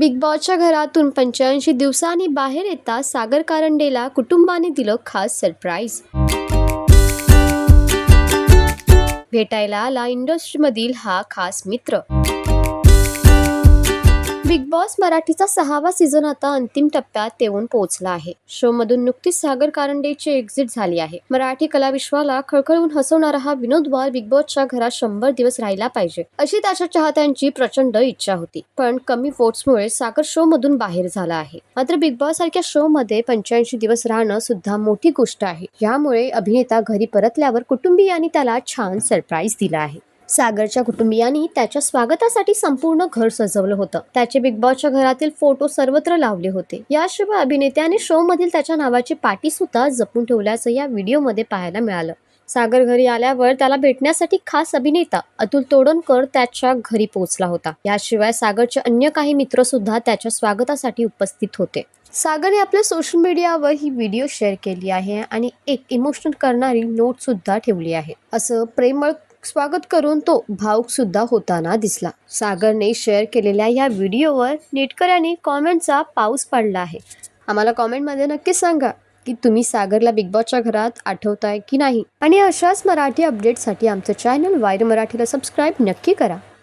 Big बॉसच्या घरातून 85 दिवसांनी बाहेर येता सागर कारंडेला कुटुंबाने दिलं खास सरप्राईज. भेटायला आला इंडस्ट्रीमधील हा खास मित्र. बिग बॉस मराठीचा 6वा सीझन आता अंतिम टप्प्यात येऊन पोहोचला आहे. शो मधून नुकतीच सागर कारंडेची एक्झिट झाली आहे. मराठी कलाविश्वाला खळखळून हसवणारा हा विनोदवार बिग बॉसच्या घरात 100 दिवस राहिला पाहिजे अशी त्याच्या चाहत्यांची प्रचंड इच्छा होती. पण कमी वोट्समुळे सागर शो मधून बाहेर झाला आहे. मात्र बिग बॉस सारख्या शो मध्ये 85 दिवस राहणं सुद्धा मोठी गोष्ट आहे. यामुळे अभिनेता घरी परतल्यावर कुटुंबियांनी त्याला छान सरप्राईज दिला आहे. सागरच्या कुटुंबियांनी त्याच्या स्वागतासाठी संपूर्ण घर सजवलं होतं. त्याचे बिग बॉसच्या घरातील फोटो सर्वत्र लावले होते. याशिवाय अभिनेत्याने शो मधील त्याच्या नावाची पाटी सुद्धा जपून ठेवल्याचं या व्हिडिओमध्ये पाहायला मिळालं. सागर घरी आल्यावर त्याला भेटण्यासाठी खास अभिनेता अतुल तोडणकर त्याच्या घरी पोहोचला होता. याशिवाय सागरचे अन्य काही मित्र सुद्धा त्याच्या स्वागतासाठी उपस्थित होते. सागरने आपल्या सोशल मीडियावर ही व्हिडिओ शेअर केली आहे आणि एक इमोशनल करणारी नोट सुद्धा ठेवली आहे. असं प्रेमळ स्वागत करून तो भावुक सुद्धा होताना दिसला. सागरने शेअर केलेल्या या व्हिडिओवर नेटकऱ्यांनी कॉमेंटचा पाऊस पडला आहे. आम्हाला कॉमेंटमध्ये नक्की सांगा की तुम्ही सागरला बिग बॉसच्या घरात आठवताय की नाही. आणि अशाच मराठी अपडेटसाठी आमचं चॅनल वायर मराठीला सबस्क्राईब नक्की करा.